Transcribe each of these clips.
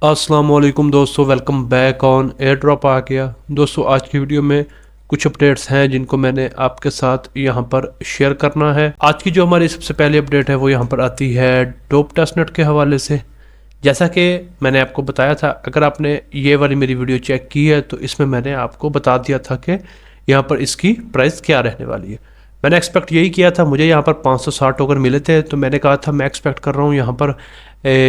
अस्सलाम वालेकुम दोस्तों, welcome back on air drop आ गया। दोस्तों आज की वीडियो में कुछ अपडेट्स हैं जिनको मैंने आपके साथ यहाँ पर शेयर करना है। आज की जो हमारी सबसे पहली अपडेट है वो यहाँ पर आती है डोप टेस्टनेट के हवाले से। जैसा कि मैंने आपको बताया था, अगर आपने ये वाली मेरी वीडियो चेक की है तो इसमें मैंने आपको बता दिया था कि यहाँ पर इसकी प्राइस क्या रहने वाली है। मैंने एक्सपेक्ट यही किया था, मुझे यहाँ पर 560 टोकन मिले थे तो मैंने कहा था मैं एक्सपेक्ट कर रहा हूँ यहाँ पर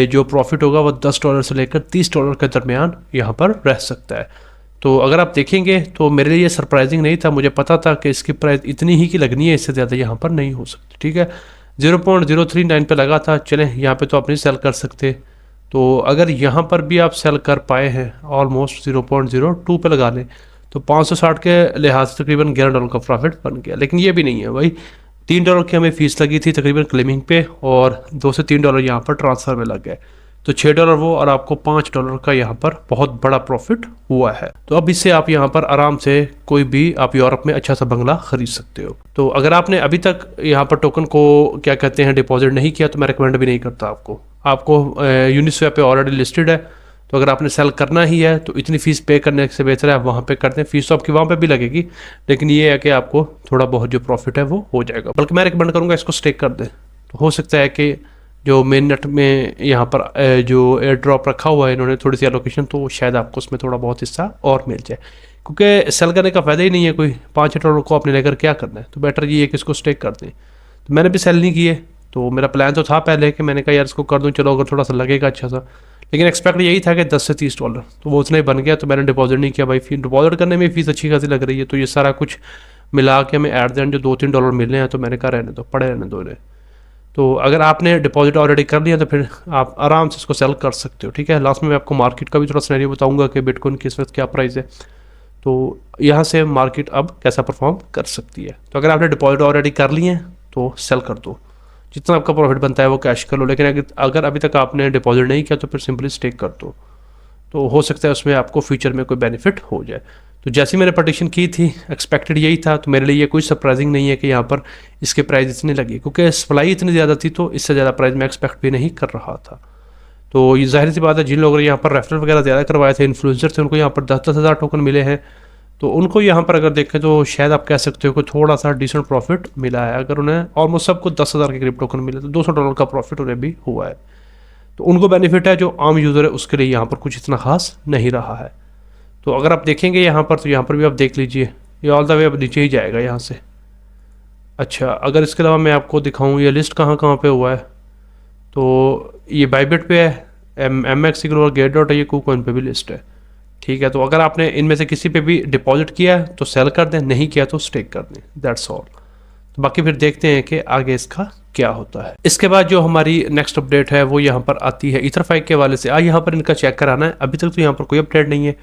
जो प्रॉफिट होगा वो $10 से लेकर $30 के दरमियान यहाँ पर रह सकता है। तो अगर आप देखेंगे तो मेरे लिए सरप्राइजिंग नहीं था, मुझे पता था कि इसकी प्राइस इतनी ही की लगनी है, इससे ज़्यादा यहाँ पर नहीं हो सकती। ठीक है, 0.039 पे लगा था, चलें यहाँ पे तो आप नहीं सेल कर सकते। तो अगर यहाँ पर भी आप सेल कर पाए हैं ऑलमोस्ट 0.02 पे लगा लें तो 560 के लिहाज से तकरीबन $11 का प्रॉफिट बन गया। लेकिन ये भी नहीं है भाई, $3 की हमें फ़ीस लगी थी तकरीबन क्लेमिंग पे और $2 से $3 यहाँ पर ट्रांसफ़र में लग गए, तो $6 वो और आपको $5 का यहाँ पर बहुत बड़ा प्रॉफिट हुआ है। तो अब इससे आप यहाँ पर आराम से कोई भी आप यूरोप में अच्छा सा बंगला खरीद सकते हो। तो अगर आपने अभी तक यहाँ पर टोकन को क्या कहते हैं डिपॉजिट नहीं किया तो मैं रिकमेंड भी नहीं करता आपको यूनिस्वैप पे ऑलरेडी लिस्टेड है, तो अगर आपने सेल करना ही है तो इतनी फ़ीस पे करने से बेहतर है आप वहाँ पे कर दें। फ़ीस तो आपकी वहाँ पे भी लगेगी, लेकिन ये है कि आपको थोड़ा बहुत जो प्रॉफिट है वो हो जाएगा। बल्कि मैं रिकमेंड करूँगा इसको स्टेक कर दें, तो हो सकता है कि जो मेन नेट में यहाँ पर जो एयर ड्रॉप रखा हुआ है इन्होंने थोड़ी सी एलोकेशन, तो शायद आपको उसमें थोड़ा बहुत हिस्सा और मिल जाए, क्योंकि सेल करने का फ़ायदा ही नहीं है, कोई $5-6 को आपने लेकर क्या करना है। तो बेटर ये है कि इसको स्टेक कर दें। तो मैंने भी सेल नहीं किए, तो मेरा प्लान तो था पहले कि मैंने कहा यार इसको कर दूं, चलो अगर थोड़ा सा लगेगा अच्छा सा, लेकिन एक्सपेक्ट यही था कि $10 से $30, तो वो उतना ही बन गया। तो मैंने डिपॉजिट नहीं किया भाई, फी डिपॉजिट करने में फ़ीस अच्छी खासी लग रही है, तो ये सारा कुछ मिला के हमें एट द एंड जो $2-3 मिलने हैं, तो मैंने कहा रहने दो, पड़े रहने दो इन्हें। तो अगर आपने डिपॉजिट ऑलरेडी कर लिया तो फिर आप आराम से इसको सेल कर सकते हो। ठीक है, लास्ट में मैं आपको मार्केट का भी थोड़ा सिनेरियो बताऊंगा कि बिटकॉइन की इस वक्त क्या प्राइस है, तो यहाँ से मार्केट अब कैसा परफॉर्म कर सकती है। तो अगर आपने डिपॉजिट ऑलरेडी कर लिए हैं तो सेल कर दो, जितना आपका प्रॉफिट बनता है वो कैश कर लो। लेकिन अगर अभी तक आपने डिपॉजिट नहीं किया तो फिर सिंपली स्टेक कर दो, तो हो सकता है उसमें आपको फ्यूचर में कोई बेनिफिट हो जाए। तो जैसी मैंने पटिशन की थी एक्सपेक्टेड यही था, तो मेरे लिए ये कोई सरप्राइजिंग नहीं है कि यहाँ पर इसके प्राइस इतनी लगी, क्योंकि सप्लाई इतनी ज़्यादा थी तो इससे ज़्यादा प्राइस मैं एक्सपेक्ट भी नहीं कर रहा था। तो ये जाहिर सी बात है, जिन लोगों ने यहाँ पर रेफरल वगैरह ज़्यादा करवाए थे, इन्फ्लुएंसर थे, उनको यहाँ पर 10-10 हज़ार टोकन मिले हैं, तो उनको यहाँ पर अगर देखें तो शायद आप कह सकते हो कि थोड़ा सा डिसेंट प्रॉफिट मिला है। अगर उन्हें ऑलमोस्ट सबको 10,000 के करीब टोकन मिले तो $200 का प्रॉफिट उन्हें भी हुआ है, तो उनको बेनिफिट है। जो आम यूज़र है उसके लिए यहाँ पर कुछ इतना खास नहीं रहा है। तो अगर आप देखेंगे यहाँ पर, तो यहाँ पर भी आप देख लीजिए, ये ऑल द वे अब नीचे ही जाएगा यहाँ से। अच्छा, अगर इसके अलावा मैं आपको दिखाऊँ ये लिस्ट कहाँ कहाँ पे हुआ है, तो ये बाइबिट पे है, MX सिग्नल और गेट डॉट है, ये KuCoin पे भी लिस्ट है। ठीक है, तो अगर आपने इनमें से किसी पे भी डिपॉजिट किया है तो सेल कर दें, नहीं किया तो स्टेक कर दें, दैट्स ऑल। तो बाकी फिर देखते हैं कि आगे इसका क्या होता है। इसके बाद जो हमारी नेक्स्ट अपडेट है वो यहाँ पर आती है ईथरफाई के हवाले से। यहाँ पर इनका चेक कराना है, अभी तक तो यहाँ पर कोई अपडेट नहीं है,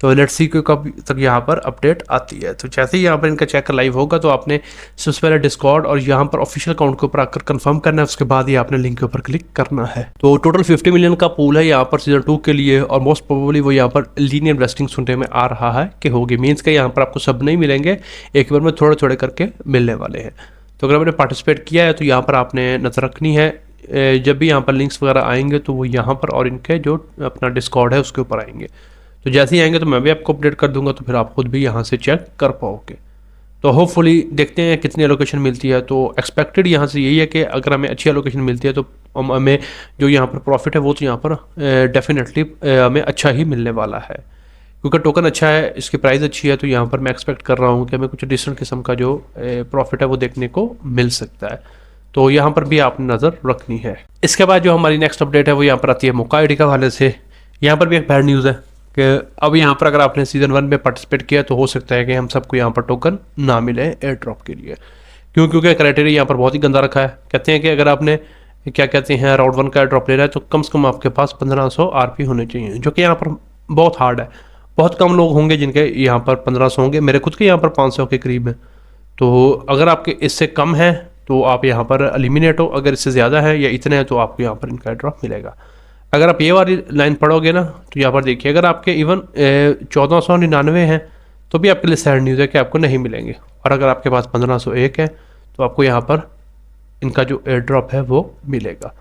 तो लेट्स सी कब तक यहाँ पर अपडेट आती है। तो जैसे ही यहाँ पर इनका चेक लाइव होगा तो आपने सबसे पहले डिस्कॉर्ड और यहाँ पर ऑफिशियल अकाउंट के ऊपर आकर कंफर्म करना है, उसके बाद ही आपने लिंक के ऊपर क्लिक करना है। तो टोटल 50 मिलियन का पूल है यहाँ पर सीजन 2 के लिए, और मोस्ट प्रोबेबली वो यहाँ पर लीनियर इन्वेस्टिंग सुनने में आ रहा है कि होगी। मीन्स के यहाँ पर आपको सब नहीं मिलेंगे, एक बार में थोड़े थोड़े करके मिलने वाले हैं। तो अगर आपने पार्टिसिपेट किया है तो यहाँ पर आपने नज़र रखनी है, जब भी यहाँ पर लिंक्स वगैरह आएंगे तो वो यहाँ पर और इनके जो अपना डिस्कॉर्ड है उसके ऊपर आएंगे। तो जैसे ही आएंगे तो मैं भी आपको अपडेट कर दूंगा, तो फिर आप खुद भी यहाँ से चेक कर पाओगे। तो होपफुली देखते हैं कितनी एलोकेशन मिलती है। तो एक्सपेक्टेड यहाँ से यही है कि अगर हमें अच्छी एलोकेशन मिलती है तो हमें जो यहाँ पर प्रॉफिट है वो तो यहाँ पर डेफिनेटली हमें अच्छा ही मिलने वाला है, क्योंकि टोकन अच्छा है, इसकी प्राइस अच्छी है। तो यहाँ पर मैं एक्सपेक्ट कर रहा हूँ कि हमें कुछ डिफरेंट किस्म का जो प्रॉफिट है वो देखने को मिल सकता है। तो यहाँ पर भी आपने नज़र रखनी है। इसके बाद जो हमारी नेक्स्ट अपडेट है वो यहाँ पर आती है मोका आईडी के हवाले से। यहाँ पर भी एक बैड न्यूज़ है कि अब यहाँ पर अगर आपने सीज़न 1 में पार्टिसिपेट किया तो हो सकता है कि हम सबको यहाँ पर टोकन ना मिले एयर ड्रॉप के लिए। क्योंकि क्राइटेरिया यहाँ पर बहुत ही गंदा रखा है। कहते हैं कि अगर आपने क्या कहते हैं राउंड 1 का एयर ड्रॉप लेना है तो कम से कम आपके पास 1500 RP होने चाहिए, जो कि यहाँ पर बहुत हार्ड है। बहुत कम लोग होंगे जिनके यहाँ पर 1500 होंगे, मेरे खुद के यहाँ पर 500 के करीब है। तो अगर आपके इससे कम है तो आप यहाँ पर एलिमिनेट हो, अगर इससे ज़्यादा है या इतने हैं तो आपको यहाँ पर इनका एयर ड्रॉप मिलेगा। अगर आप ये वाली लाइन पढ़ोगे ना तो यहाँ पर देखिए, अगर आपके इवन 1499 हैं तो भी आपके लिए सैड न्यूज़ है कि आपको नहीं मिलेंगे, और अगर आपके पास 1501 है तो आपको यहाँ पर इनका जो एयर ड्रॉप है वो मिलेगा।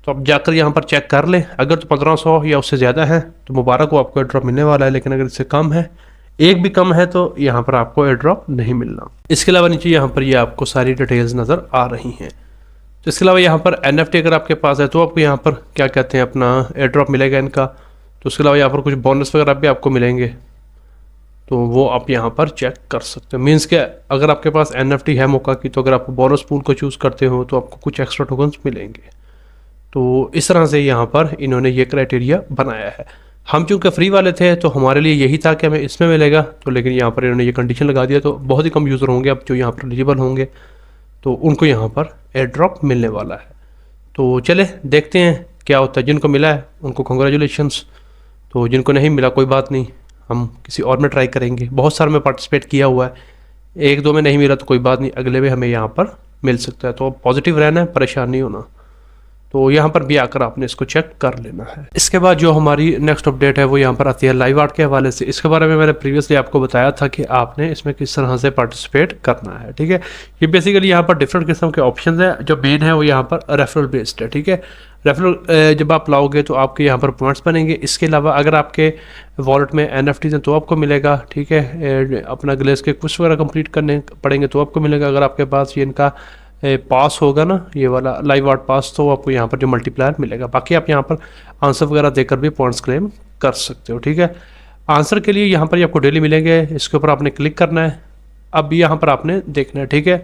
तो आप जाकर यहाँ पर चेक कर लें। अगर तो 1500 या उससे ज़्यादा है तो मुबारक हो, आपको एयर ड्रॉप मिलने वाला है। लेकिन अगर इससे कम है, एक भी कम है, तो यहाँ पर आपको एयर ड्रॉप नहीं मिलना। इसके अलावा नीचे यहाँ पर ये आपको सारी डिटेल्स नज़र आ रही हैं। तो इसके अलावा यहाँ पर NFT अगर आपके पास है तो आपको यहाँ पर क्या कहते हैं अपना एयर ड्रॉप मिलेगा इनका। तो उसके अलावा यहाँ पर कुछ बोनस वगैरह भी आपको मिलेंगे, तो वो आप यहाँ पर चेक कर सकते हो। मीन्स के अगर आपके पास NFT है मौका की, तो अगर आप बोनस पूल को चूज़ करते हो तो आपको कुछ एक्स्ट्रा टोकन्स मिलेंगे। तो इस तरह से यहाँ पर इन्होंने ये क्राइटेरिया बनाया है। हम चूँकि फ्री वाले थे तो हमारे लिए यही था कि हमें इसमें मिलेगा, तो लेकिन यहाँ पर इन्होंने ये कंडीशन लगा दिया, तो बहुत ही कम यूज़र होंगे अब जो यहाँ पर एलिजिबल होंगे, तो उनको यहाँ पर एयर ड्रॉप मिलने वाला है। तो चले देखते हैं क्या होता है। जिनको मिला है उनको कंग्रेचुलेशंस, तो जिनको नहीं मिला कोई बात नहीं, हम किसी और में ट्राई करेंगे। बहुत सारे में पार्टिसिपेट किया हुआ है, एक दो में नहीं मिला तो कोई बात नहीं, अगले में हमें यहाँ पर मिल सकता है। तो पॉजिटिव रहना है, परेशान नहीं होना। तो यहाँ पर भी आकर आपने इसको चेक कर लेना है। इसके बाद जो हमारी नेक्स्ट अपडेट है वो यहाँ पर आती है लाइव आर्ट के हवाले से। इसके बारे में मैंने प्रीवियसली आपको बताया था कि आपने इसमें किस तरह से पार्टिसिपेट करना है, ठीक है। ये बेसिकली यहाँ पर डिफरेंट किस्म के ऑप्शन है। जो मेन है वो यहाँ पर रेफरल बेस्ड है, ठीक है। रेफरल जब आप लाओगे तो आपके यहाँ पर पॉइंट्स बनेंगे। इसके अलावा अगर आपके वॉलेट में NFTs हैं तो आपको मिलेगा, ठीक है। अपना ग्लेस के कुछ वगैरह कंप्लीट करने पड़ेंगे तो आपको मिलेगा। अगर आपके पास ये इनका पास होगा ना, ये वाला लाइव आर्ट पास, तो आपको यहाँ पर जो मल्टीप्लायर मिलेगा। बाकी आप यहाँ पर आंसर वगैरह देकर भी पॉइंट्स क्लेम कर सकते हो, ठीक है। आंसर के लिए यहाँ पर आपको डेली मिलेंगे, इसके ऊपर आपने क्लिक करना है। अब यहाँ पर आपने देखना है, ठीक है।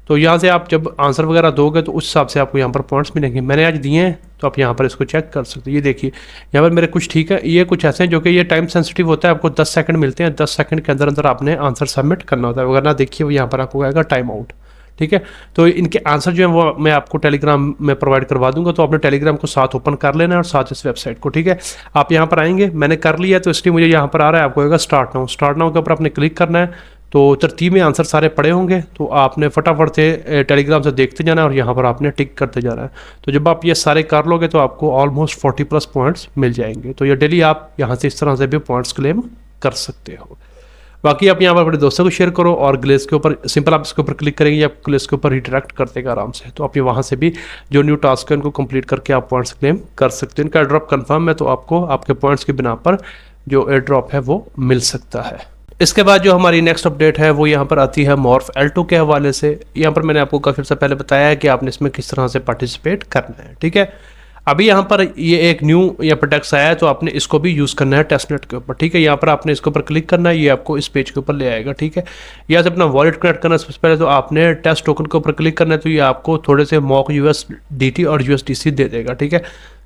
तो यहाँ से आप जब आंसर वगैरह दोगे तो उस हिसाब से आपको यहाँ पर पॉइंट्स मिलेंगे। मैंने आज दिए हैं तो आप यहाँ पर इसको चेक कर सकते हो। ये देखिए यहाँ पर मेरे कुछ ठीक है, ये कुछ ऐसे हैं जो कि ये टाइम सेंसिटिव होता है। आपको 10 सेकंड मिलते हैं, 10 सेकंड के अंदर अंदर आपने आंसर सबमिट करना होता है, वरना देखिए वो यहाँ पर आपको आएगा टाइम आउट, ठीक है। तो इनके आंसर जो है वो मैं आपको टेलीग्राम में प्रोवाइड करवा दूंगा, तो आपने टेलीग्राम को साथ ओपन कर लेना है और साथ इस वेबसाइट को, ठीक है। आप यहाँ पर आएंगे, मैंने कर लिया तो इसलिए मुझे यहाँ पर आ रहा है, आपको आएगा स्टार्ट नाउ। स्टार्ट नाउ के ऊपर आपने क्लिक करना है, तो तरतीब में आंसर सारे पड़े होंगे, तो आपने फटाफट से टेलीग्राम से देखते जाना है और यहाँ पर आपने टिक करते जाना है। तो जब आप ये सारे कर लोगे तो आपको ऑलमोस्ट 40+ पॉइंट्स मिल जाएंगे। तो ये डेली आप यहाँ से इस तरह से भी पॉइंट्स क्लेम कर सकते हो। बाकी आप यहाँ पर अपने दोस्तों को शेयर करो और ग्लेस के ऊपर सिंपल आप इसके ऊपर क्लिक करेंगे, आप ग्लेस के ऊपर रिट्रैक्ट कर देगा आराम से। तो आप ये वहाँ से भी जो न्यू टास्क है उनको कंप्लीट करके आप पॉइंट्स क्लेम कर सकते हैं। इनका एयर ड्रॉप कन्फर्म है, तो आपको आपके पॉइंट्स की बिना पर जो एयर ड्रॉप है वो मिल सकता है। इसके बाद जो हमारी नेक्स्ट अपडेट है वो यहाँ पर आती है मॉर्फ L2 के हवाले से। यहाँ पर मैंने आपको काफ़ी से पहले बताया है कि आपने इसमें किस तरह से पार्टिसिपेट करना है, ठीक है। अभी यहाँ पर ये एक न्यू यहाँ पर टैक्स आया है, तो आपने इसको भी यूज़ करना है टेस्टनेट के ऊपर, ठीक है। यहाँ पर आपने इसके ऊपर क्लिक करना है, ये आपको इस पेज के ऊपर ले आएगा, ठीक है। यहाँ से अपना वॉलेट कनेक्ट करना है। सबसे पहले तो आपने टेस्ट टोकन के ऊपर क्लिक करना है, तो ये आपको थोड़े से मॉक USDT और USDC दे देगा, ठीक है।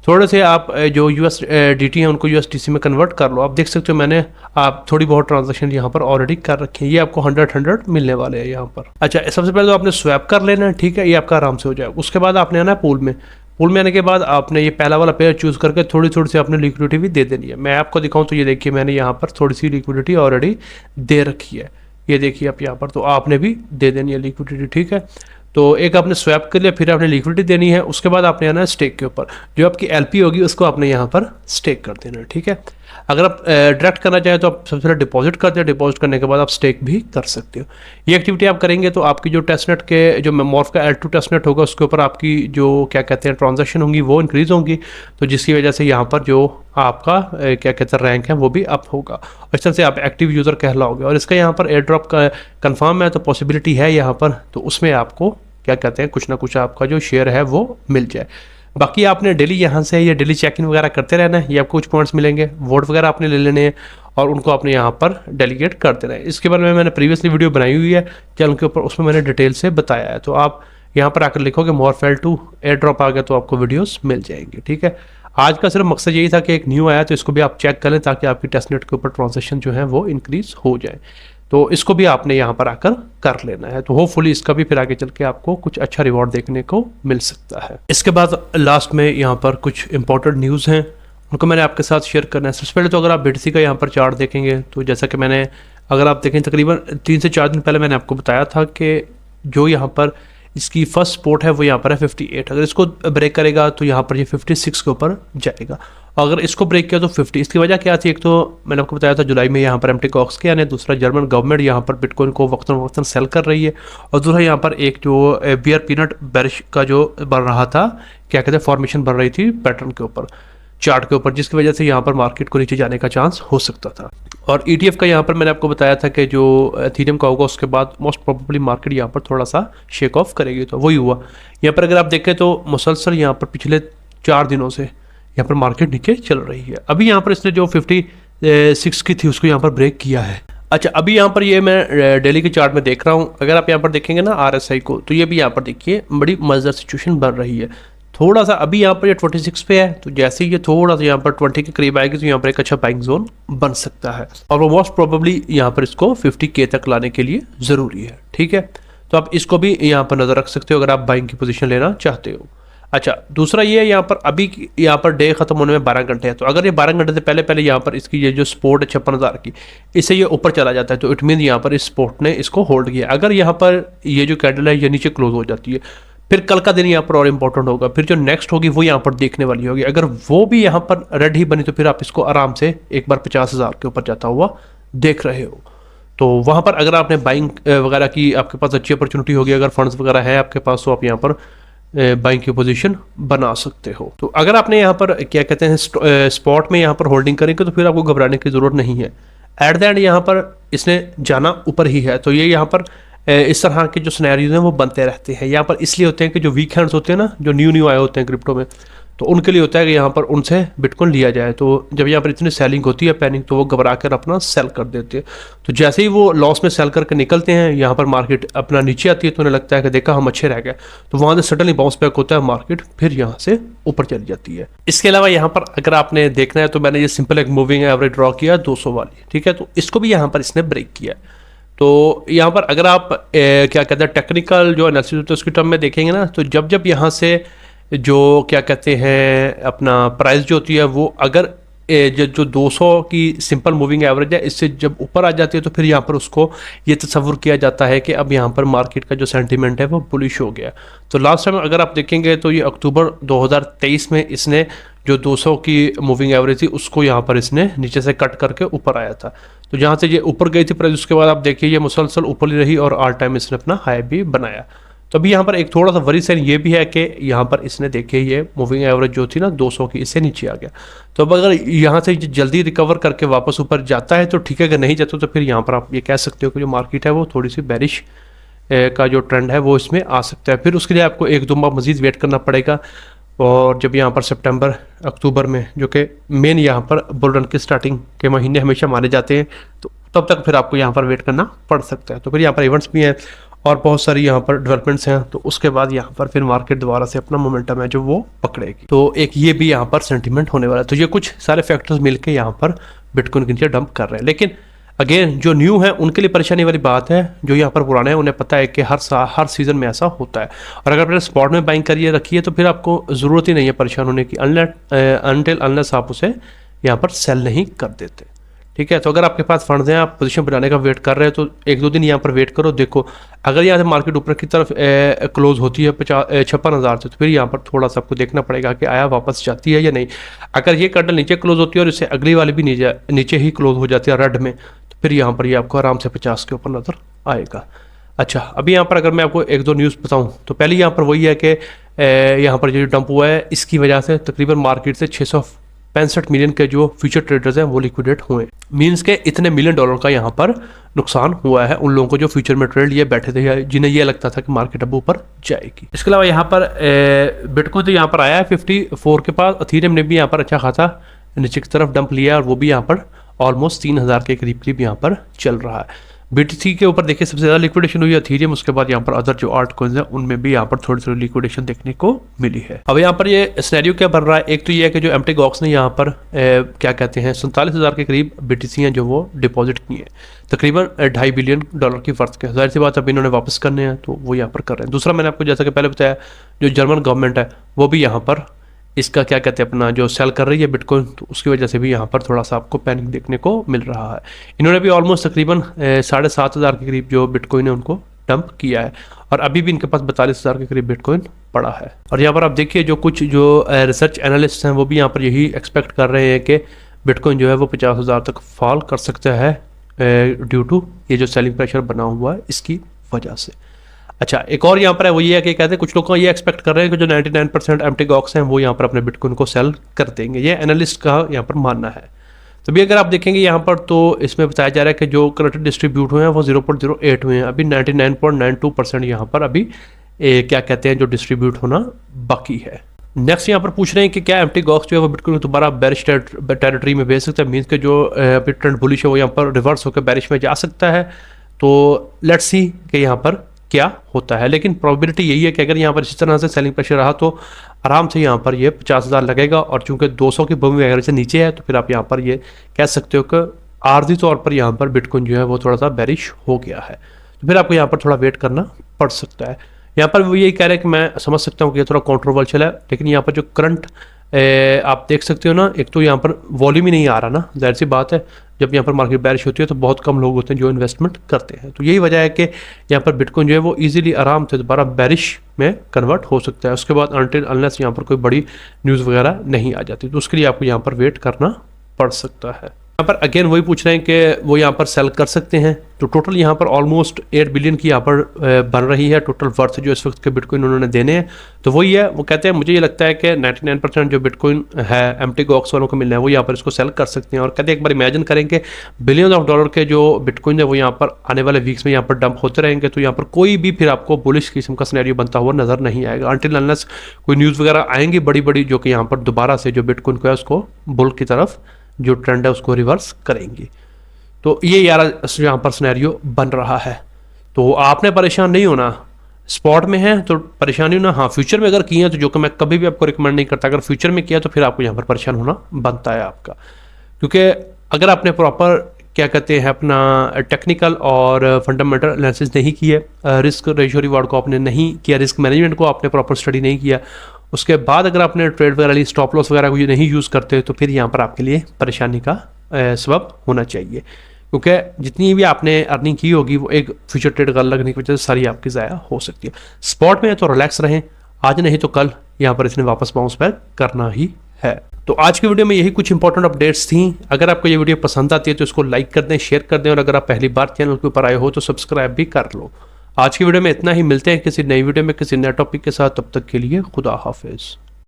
थोड़े से आप जो USDT हैं उनको USDC में कन्वर्ट कर लो। आप देख सकते हो मैंने आप थोड़ी बहुत ट्रांजेक्शन यहाँ पर ऑलरेडी कर रखी है। ये आपको 100 मिलने वाले हैं यहाँ पर। अच्छा, सबसे पहले तो आपने स्वैप कर लेना है, ठीक है, ये आपका आराम से हो जाएगा। उसके बाद आपने आना है पूल में। पूल में आने के बाद आपने ये पहला वाला पेयर चूज़ करके थोड़ी थोड़ी सी आपने लिक्विडिटी भी दे देनी है। मैं आपको दिखाऊं तो ये देखिए मैंने यहाँ पर थोड़ी सी लिक्विडिटी ऑलरेडी दे रखी है, ये देखिए आप यहाँ पर, तो आपने भी दे देनी है लिक्विडिटी, ठीक है। तो एक आपने स्वैप कर लिया, फिर आपने लिक्विडिटी देनी है। उसके बाद आपने आना है स्टेक के ऊपर, जो आपकी LP होगी उसको आपने यहाँ पर स्टेक कर देना है, ठीक है। अगर आप डायरेक्ट करना चाहें तो आप सबसे पहले डिपॉजिट करते हैं, डिपॉजिट करने के बाद आप स्टेक भी कर सकते हो। ये एक्टिविटी आप करेंगे तो आपकी जो टेस्टनेट के जो मॉर्फ का L2 टेस्टनेट होगा उसके ऊपर आपकी जो क्या कहते हैं ट्रांजैक्शन होंगी वो इंक्रीज़ होंगी, तो जिसकी वजह से यहाँ पर जो आपका क्या कहते हैं रैंक है वो भी अप होगा। इस तरह से आप एक्टिव यूज़र कहलाओगे। और इसका यहाँ पर एयर ड्रॉप का कन्फर्म है, तो पॉसिबिलिटी है यहाँ पर, तो उसमें आपको क्या कहते हैं कुछ ना कुछ आपका जो शेयर है वो मिल जाए। बाकी आपने डेली यहाँ से ये डेली चेक इन वगैरह करते रहना है, ये आपको कुछ पॉइंट्स मिलेंगे। वोट वगैरह आपने ले लेने हैं और उनको आपने यहाँ पर डेलीगेट कर देना है। इसके बारे में मैंने प्रीवियसली वीडियो बनाई हुई है चैनल के ऊपर, उसमें मैंने डिटेल से बताया है। तो आप यहाँ पर आकर लिखोगे मॉर्फ L2 एयर ड्रॉप आ गया तो आपको वीडियोस मिल जाएंगी, ठीक है। आज का सिर्फ मकसद यही था कि एक न्यू आया तो इसको भी आप चेक कर लें ताकि आपकी टेस्टनेट के ऊपर ट्रांजेक्शन जो है वो इंक्रीज हो जाए। तो इसको भी आपने यहाँ पर आकर कर लेना है, तो होपफुली इसका भी फिर आगे चल के आपको कुछ अच्छा रिवॉर्ड देखने को मिल सकता है। इसके बाद लास्ट में यहाँ पर कुछ इंपॉर्टेंट न्यूज़ हैं, उनको मैंने आपके साथ शेयर करना है। सबसे पहले तो अगर आप BTC का यहाँ पर चार्ट देखेंगे तो जैसा कि मैंने अगर आप देखें तकरीबन 3 से 4 दिन पहले मैंने आपको बताया था कि जो यहाँ पर इसकी फर्स्ट सपोर्ट है वो यहाँ पर है 58। अगर इसको ब्रेक करेगा तो यहाँ पर ये 56 के ऊपर जाएगा, अगर इसको ब्रेक किया तो 50। इसकी वजह क्या थी, एक तो मैंने आपको बताया था जुलाई में यहाँ पर एम्प्टी कॉक्स के आने, दूसरा जर्मन गवर्नमेंट यहाँ पर बिटकॉइन को वक्तन सेल कर रही है, और दूसरा यहाँ पर एक जो बियर पीनट बेरिश का जो बन रहा था क्या कहते हैं फॉर्मेशन बन रही थी पैटर्न के ऊपर, चार्ट के ऊपर, जिसकी वजह से यहाँ पर मार्केट को नीचे जाने का चांस हो सकता था। और ETF का यहाँ पर मैंने आपको बताया था कि जो एथेरियम का होगा उसके बाद मोस्ट प्रोबेबली मार्केट यहाँ पर थोड़ा सा शेक ऑफ करेगी, तो वही हुआ। यहाँ पर अगर आप देखें तो मुसलसल यहाँ पर पिछले 4 दिनों से यहाँ पर मार्केट नीचे चल रही है। अभी यहाँ पर इसने जो 56 की थी उसको यहाँ पर ब्रेक किया है। अच्छा, अभी यहाँ पर ये मैं डेली के चार्ट में देख रहा हूँ, अगर आप यहाँ पर देखेंगे ना RSI को, तो ये भी यहाँ पर देखिए बड़ी मजेदार सिचुएशन बन रही है। थोड़ा सा अभी यहाँ पर ये 26 पे है, तो जैसे ही ये थोड़ा सा यहाँ पर 20 के करीब आएगी तो यहाँ पर एक अच्छा बाइंग जोन बन सकता है, और वो मोस्ट प्रोबेबली यहाँ पर इसको 50K तक लाने के लिए ज़रूरी है। ठीक है, तो आप इसको भी यहाँ पर नज़र रख सकते हो अगर आप बाइंग की पोजीशन लेना चाहते हो। अच्छा, दूसरा ये है यहाँ पर अभी यहाँ पर डे खत्म होने में 12 घंटे है, तो अगर ये 12 घंटे से पहले पहले यहाँ पर इसकी ये जो सपोर्ट है 56,000 की, इससे ये ऊपर चला जाता है, तो इट मीन यहाँ पर इस सपोर्ट ने इसको होल्ड किया। अगर यहाँ पर ये जो कैंडल है ये नीचे क्लोज हो जाती है, फिर कल का दिन यहाँ पर और इम्पोर्टेंट होगा, फिर जो नेक्स्ट होगी वो यहाँ पर देखने वाली होगी। अगर वो भी यहाँ पर रेड ही बनी तो फिर आप इसको आराम से एक बार 50,000 के ऊपर जाता हुआ देख रहे हो, तो वहाँ पर अगर आपने बाइंग वगैरह की, आपके पास अच्छी अपॉर्चुनिटी होगी, अगर फंड्स वगैरह है आपके पास, तो आप यहाँ पर बाइंग की पोजीशन बना सकते हो। तो अगर आपने यहाँ पर क्या कहते हैं स्पॉट में यहाँ पर होल्डिंग करेंगे तो फिर आपको घबराने की ज़रूरत नहीं है। एट द एंड यहाँ पर इसने जाना ऊपर ही है, तो ये यहाँ पर इस तरह के जो सिनेरियोज हैं वो बनते रहते हैं। यहाँ पर इसलिए होते हैं कि जो वीक हैंड्स होते हैं ना, जो न्यू आए होते हैं क्रिप्टो में, तो उनके लिए होता है कि यहाँ पर उनसे बिटकॉइन लिया जाए। तो जब यहाँ पर इतनी सेलिंग होती है, पैनिक, तो वो घबरा कर अपना सेल कर देते हैं। तो जैसे ही वो लॉस में सेल करके निकलते हैं, यहाँ पर मार्केट अपना नीचे आती है, तो उन्हें लगता है कि देखा हम अच्छे रह गए, तो वहाँ से सडनली बाउंस बैक होता है मार्केट, फिर यहाँ से ऊपर चली जाती है। इसके अलावा यहाँ पर अगर आपने देखना है तो मैंने ये सिंपल एक मूविंग एवरेज ड्रॉ किया 200 वाली, ठीक है, तो इसको भी यहाँ पर इसने ब्रेक किया। तो यहाँ पर अगर आप क्या कहते हैं टेक्निकल जो एनालिसिस होता है उसकी टर्म में देखेंगे ना, तो जब जब यहाँ से जो क्या कहते हैं अपना प्राइस जो होती है वो अगर जो 200 की सिंपल मूविंग एवरेज है इससे जब ऊपर आ जाती है, तो फिर यहाँ पर उसको ये तस्वुर किया जाता है कि अब यहाँ पर मार्केट का जो सेंटीमेंट है वो बुलिश हो गया। तो लास्ट टाइम अगर आप देखेंगे तो ये अक्टूबर 2023 में इसने जो 200 की मूविंग एवरेज थी उसको यहाँ पर इसने नीचे से कट करके ऊपर आया था। तो जहाँ से ये ऊपर गई थी प्राइस, उसके बाद आप देखिए ये मुसलसल ऊपर ही रही और ऑल टाइम इसने अपना हाई भी बनाया। तो अभी यहाँ पर एक थोड़ा सा वरी साइन ये भी है कि यहाँ पर इसने देखिए ये मूविंग एवरेज जो थी ना 200 की, इससे नीचे आ गया। तो अब अगर यहाँ से जल्दी रिकवर करके वापस ऊपर जाता है तो ठीक है, अगर नहीं जाता तो फिर यहाँ पर आप ये कह सकते हो कि जो मार्केट है वो थोड़ी सी बेरिश का जो ट्रेंड है वो इसमें आ सकता है। फिर उसके लिए आपको 1-2 माह मजीद वेट करना पड़ेगा, और जब यहाँ पर सितंबर अक्टूबर में जो कि मेन यहाँ पर बुल रन की स्टार्टिंग के महीने हमेशा माने जाते हैं, तो तब तक फिर आपको यहाँ पर वेट करना पड़ सकता है। तो फिर यहाँ पर इवेंट्स भी हैं और बहुत सारी यहाँ पर डेवलपमेंट्स हैं, तो उसके बाद यहाँ पर फिर मार्केट दोबारा से अपना मोमेंटम है जो वो पकड़ेगी। तो एक ये भी यहाँ पर सेंटीमेंट होने वाला है। तो ये कुछ सारे फैक्टर्स मिलके यहाँ पर बिटकॉइन के नीचे डंप कर रहे हैं। लेकिन अगेन जो न्यू है उनके लिए परेशानी वाली बात है, जो यहाँ पर पुराने हैं उन्हें पता है कि हर सीज़न में ऐसा होता है। और अगर आपने स्पॉट में बाइंग करिए रखी है तो फिर आपको ज़रूरत ही नहीं है परेशान होने की, अनटिल अनलेस आप उसे यहाँ पर सेल नहीं कर देते। ठीक है, तो अगर आपके पास फंड्स हैं, आप पोजीशन बनाने का वेट कर रहे हैं, तो 1-2 दिन यहाँ पर वेट करो। देखो अगर यहाँ से मार्केट ऊपर की तरफ क्लोज होती है 56,000 से, तो फिर यहाँ पर थोड़ा सा आपको देखना पड़ेगा कि आया वापस जाती है या नहीं। अगर ये कैंडल नीचे क्लोज होती है और इससे अगली वाली भी नीचे ही क्लोज हो जाती है रेड में, तो फिर यहाँ पर ये आपको आराम से 50 के ऊपर नज़र आएगा। अच्छा, अभी यहाँ पर अगर मैं आपको 1-2 न्यूज़ बताऊँ तो पहले यहाँ पर वही है कि यहाँ पर जो डंप हुआ है इसकी वजह से तकरीबन मार्केट से 665 मिलियन के जो फ्यूचर ट्रेडर्स हैं वो लिक्विडेट हुए। मींस के इतने $1 मिलियन का यहाँ पर नुकसान हुआ है उन लोगों को जो फ्यूचर में ट्रेड लिए बैठे थे, जिन्हें ये लगता था कि मार्केट अब ऊपर जाएगी। इसके अलावा यहाँ पर बिटकॉइन तो यहाँ पर आया है 54 के पास। एथेरियम ने भी यहाँ पर अच्छा खासा नीचे की तरफ डंप लिया है और वो भी यहाँ पर ऑलमोस्ट 3,000 के करीब यहाँ पर चल रहा है। BTC के ऊपर देखिए सबसे ज़्यादा लिक्विडेशन हुई है एथेरियम, उसके बाद यहाँ पर अदर जो आर्ट कॉइन्स हैं उनमें भी यहाँ पर थोड़ी थोड़ी लिक्विडेशन देखने को मिली है। अब यहाँ पर ये सिनेरियो क्या बन रहा है, एक तो ये है कि जो एम्प्टी गॉक्स ने यहाँ पर क्या कहते हैं 47,000 के करीब BTC हैं जो वो डिपॉजिट किए हैं, तकरीबन $2.5 बिलियन की वर्थ के। जाहिर सी बात अब इन्होंने वापस करने हैं तो वो यहाँ पर कर रहे हैं। दूसरा मैंने आपको जैसा कि पहले बताया, जो जर्मन गवर्नमेंट है वो भी यहाँ पर इसका क्या कहते हैं अपना जो सेल कर रही है बिटकॉइन, तो उसकी वजह से भी यहाँ पर थोड़ा सा आपको पैनिक देखने को मिल रहा है। इन्होंने भी ऑलमोस्ट तकरीबन 7,500 के करीब जो बिटकॉइन है उनको डंप किया है और अभी भी इनके पास 42,000 के करीब बिटकॉइन पड़ा है। और यहाँ पर आप देखिए जो कुछ जो रिसर्च एनालिस्ट हैं वो भी यहाँ पर यही एक्सपेक्ट कर रहे हैं कि बिटकॉइन जो है वो 50,000 तक फॉल कर सकता है ड्यू टू ये जो सेलिंग प्रेशर बना हुआ है इसकी वजह से। अच्छा, एक और यहाँ पर है वो ये है कि कहते हैं कुछ लोग ये एक्सपेक्ट कर रहे हैं कि जो 99% एम्प्टी गॉक्स हैं वो यहाँ पर अपने बिटकॉइन को सेल कर देंगे, ये एनालिस्ट का यहाँ पर मानना है। तो भी अगर आप देखेंगे यहाँ पर तो इसमें बताया जा रहा है कि जो करंट डिस्ट्रीब्यूट हुए हैं वो 0.08 हुए हैं, अभी 99.92% यहाँ पर अभी क्या कहते हैं जो डिस्ट्रीब्यूट होना बाकी है। नेक्स्ट यहाँ पर पूछ रहे हैं कि क्या एम्प्टी गॉक्स जो है वो बिटकॉइन दोबारा बेरिश टेरिटरी में भेज सकता है, मीन्स के जो अभी ट्रेंड बुलिश है वो यहाँ पर रिवर्स होकर बेरिश में जा सकता है। तो लेट्स सी कि यहाँ पर क्या होता है, लेकिन प्रोबेबिलिटी यही है कि अगर यहाँ पर इस तरह से सेलिंग प्रेशर रहा तो आराम से यहाँ पर ये 50,000 लगेगा, और चूंकि 200 की भूमि वगैरह से नीचे है तो फिर आप यहाँ पर ये कह सकते हो कि आर्जी तौर पर यहाँ पर बिटकॉइन जो है वो थोड़ा सा बेरिश हो गया है, तो फिर आपको यहाँ पर थोड़ा वेट करना पड़ सकता है। यहाँ पर वो यही कह रहे हैं कि मैं समझ सकता हूँ कि ये थोड़ा कॉन्ट्रोवर्शियल है, लेकिन यहाँ पर जो करंट आप देख सकते हो ना, एक तो यहाँ पर वॉल्यूम ही नहीं आ रहा ना, जाहिर सी बात है जब यहाँ पर मार्केट बैरिश होती है तो बहुत कम लोग होते हैं जो इन्वेस्टमेंट करते हैं। तो यही वजह है कि यहाँ पर बिटकॉइन जो है वो इजीली आराम से दोबारा बैरिश में कन्वर्ट हो सकता है, उसके बाद अनटिल अनलेस यहाँ पर कोई बड़ी न्यूज़ वगैरह नहीं आ जाती, तो उसके लिए आपको यहाँ पर वेट करना पड़ सकता है। यहाँ पर अगेन वही पूछ रहे हैं कि वो यहाँ पर सेल कर सकते हैं, तो टोटल यहाँ पर ऑलमोस्ट 8 बिलियन की यहाँ पर बन रही है टोटल वर्थ जो इस वक्त के बिटकॉइन उन्होंने देने हैं। तो वही है, वो कहते हैं मुझे ये लगता है कि 99% जो बिटकॉइन है एम्प्टी गॉक्स वालों को मिलना है वो यहाँ पर इसको सेल कर सकते हैं, और कहते हैं एक बार इमेजिन करेंगे बिलियन ऑफ डॉलर के जो बिटकॉइन है वो यहाँ पर आने वाले वीक्स में यहाँ पर डंप होते रहेंगे, तो यहाँ पर कोई भी फिर आपको बुलिश किस्म का सिनेरियो बनता हुआ नजर नहीं आएगा अनटिल अनलेस कोई न्यूज़ वगैरह आएंगी बड़ी बड़ी जो कि यहाँ पर दोबारा से जो बिटकॉइन को है उसको बुल की तरफ जो ट्रेंड है उसको रिवर्स करेंगी। तो ये यार यहाँ पर सिनेरियो बन रहा है, तो आपने परेशान नहीं होना, स्पॉट में है तो परेशानी होना, हाँ फ्यूचर में अगर किए हैं तो जो कि मैं कभी भी आपको रिकमेंड नहीं करता, अगर फ्यूचर में किया तो फिर आपको यहाँ पर परेशान होना बनता है आपका, क्योंकि अगर आपने प्रॉपर क्या कहते हैं अपना टेक्निकल और फंडामेंटल एनालिसिस नहीं किया, रिस्क रेशियो रिवार्ड को आपने नहीं किया, रिस्क मैनेजमेंट को आपने प्रॉपर स्टडी नहीं किया, उसके बाद अगर आपने ट्रेड वगैरह स्टॉप लॉस वगैरह को ये नहीं यूज़ करते तो फिर यहाँ पर आपके लिए परेशानी का सबब होना चाहिए, क्योंकि जितनी भी आपने अर्निंग की होगी वो एक फ्यूचर ट्रेड कर लगने की वजह से सारी आपकी ज़ाया हो सकती है। स्पॉट में है तो रिलैक्स रहें, आज नहीं तो कल यहाँ पर इसने वापस बाउंस बैक करना ही है। तो आज की वीडियो में यही कुछ इंपॉर्टेंट अपडेट्स थी। अगर आपको ये वीडियो पसंद आती है तो इसको लाइक कर दें, शेयर कर दें, और अगर आप पहली बार चैनल के ऊपर आए हो तो सब्सक्राइब भी कर लो। आज की वीडियो में इतना ही, मिलते हैं किसी नई वीडियो में किसी नए टॉपिक के साथ, तब तक के लिए खुदा हाफिज।